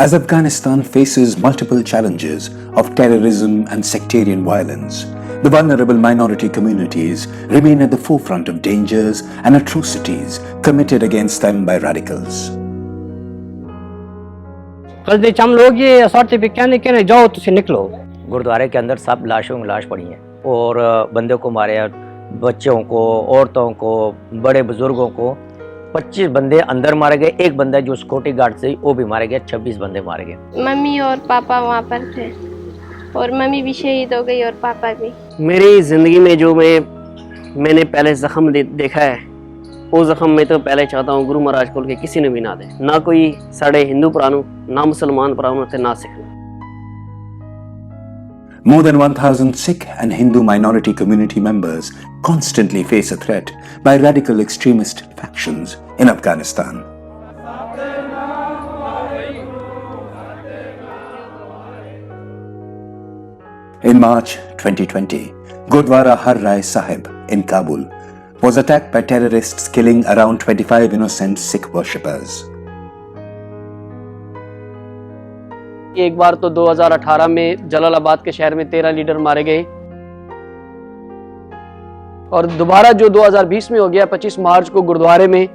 As Afghanistan faces multiple challenges of terrorism and sectarian violence, the vulnerable minority communities remain at the forefront of dangers and atrocities committed against them by radicals. हम लोग ये certificate कहने जाओ तो निकलो। गुरुद्वारे के अंदर सब लाशों लाश पड़ी हैं और बंदे को मारे, बच्चों को, औरतों को, बड़े बुजुर्गों को। 25 बंदे अंदर मारे गए, एक बंदा जो सिक्योरिटी गार्ड से वो भी मारे गए, 26 बंदे मारे गए। मम्मी और पापा वहाँ पर थे और मम्मी भी शहीद हो गई और पापा भी। मेरी ज़िंदगी में जो मैंने पहले ज़ख्म देखा है, वो ज़ख्म मैं तो पहले चाहता हूँ गुरु महाराज को के किसी ने भी ना दे, ना कोई साढ़े हिंदू भरानू, ना मुसलमान भरानू थे, ना Sikh. More than 1,000 Sikh and Hindu minority community members constantly face a threat by radical extremist factions in Afghanistan. In March 2020, Gurdwara Har Rai Sahib in Kabul was attacked by terrorists, killing around 25 innocent Sikh worshippers. एक बार तो 2018 में जलालाबाद के शहर में 13 leader मारे गए और दोबारा जो 2020 में हो गया 25 मार्च को गुरुद्वारे में,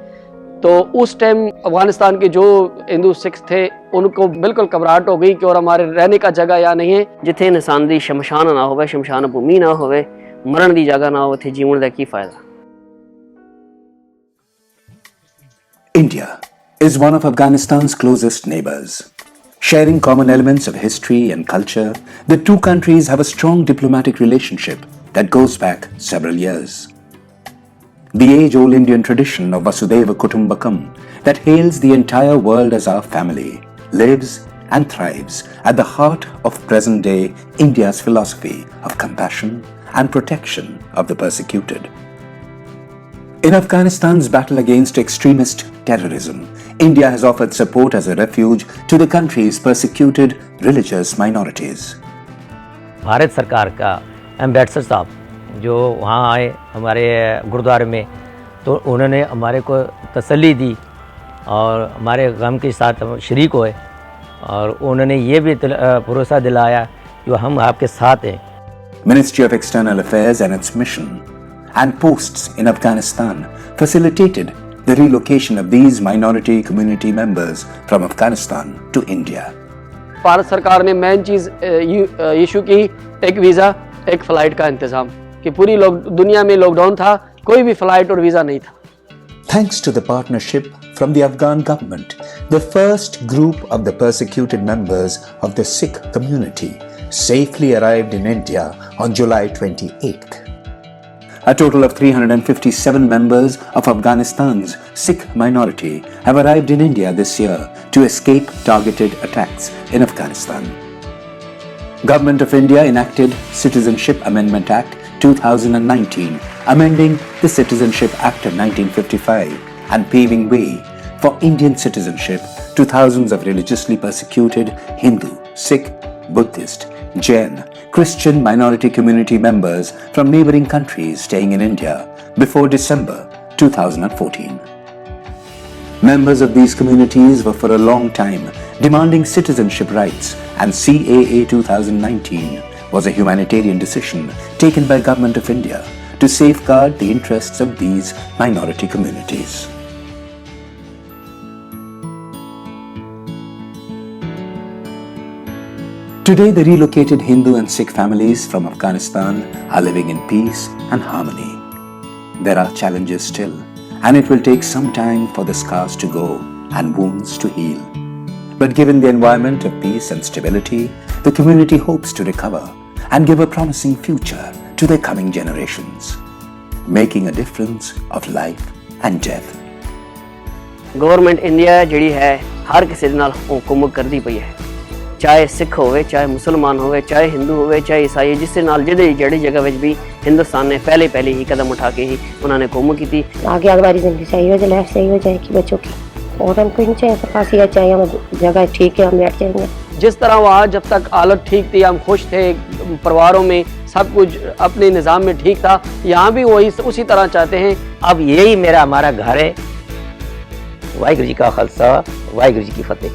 तो उस टाइम अफगानिस्तान के जो हिंदू सिख थे उनको बिल्कुल घबराहट हो गई कि और हमारे रहने का जगह यहाँ नहीं है। जिथे इंसान दी शमशान ना होवे, शमशान भूमि ना होवे, मरण दी जगह ना हो, थे जीवन दा की फायदा। India is one of Afghanistan's closest neighbors. Sharing common elements of history and culture, the two countries have a strong diplomatic relationship that goes back several years. The age-old Indian tradition of Vasudhaiva Kutumbakam that hails the entire world as our family lives and thrives at the heart of present-day India's philosophy of compassion and protection of the persecuted. In Afghanistan's battle against extremist terrorism, India has offered support as a refuge to the country's persecuted religious minorities. Bharat सरकार का ambassador साहब जो वहाँ आए हमारे गुरुद्वारे में, तो उन्होंने हमारे को तसल्ली दी और हमारे गम के साथ शरीक हुए और उन्होंने ये भी भरोसा दिलाया कि हम आपके साथ हैं। Ministry of External Affairs and its mission and posts in Afghanistan facilitated the relocation of these minority community members from Afghanistan to India. Bharat सरकार ने मेन चीज़ इशू की, एक वीज़ा एक फ़्लाइट का इंतज़ाम, कि पूरी दुनिया में लॉकडाउन था, कोई भी फ़्लाइट और वीज़ा नहीं था। Thanks to the partnership from the Afghan government, the first group of the persecuted members of the Sikh community safely arrived in India on July 28th. A total of 357 members of Afghanistan's Sikh minority have arrived in India this year to escape targeted attacks in Afghanistan. Government of India enacted Citizenship Amendment Act 2019, amending the Citizenship Act of 1955 and paving way for Indian citizenship to thousands of religiously persecuted Hindu, Sikh, Buddhist, Jain, Christian minority community members from neighboring countries staying in India before December 2014. Members of these communities were for a long time demanding citizenship rights, and CAA 2019 was a humanitarian decision taken by Government of India to safeguard the interests of these minority communities. Today, the relocated Hindu and Sikh families from Afghanistan are living in peace and harmony. There are challenges still, and it will take some time for the scars to go and wounds to heal. But given the environment of peace and stability, the community hopes to recover and give a promising future to their coming generations, making a difference of life and death. Government India जिहड़ी है हर किसी दे नाल हुकूमत करदी पई है, चाहे सिख होवे, चाहे मुसलमान होवे, चाहे हिंदू होवे, चाहे ईसाई, जिससे नाल जिहड़ी जगह विच भी हिंदुस्तान ने पहले ही कदम उठा के ही उन्होंने हुकूमत की। आगे हमारी जिंदगी सही हो जाए, लाइफ सही हो जाए कि बच्चों की, और हमको नहीं चाहिए फांसी, चाहिए हम जगह ठीक है, हम बैठ जाएंगे। जिस तरह वहाँ जब तक हालत ठीक थी, हम खुश थे, परिवारों में सब कुछ अपने निज़ाम में ठीक था, यहाँ भी वही उसी तरह चाहते हैं। अब यही हमारा घर है। वाहिगुरू जी का खालसा, वाहिगुरू जी की फतेह।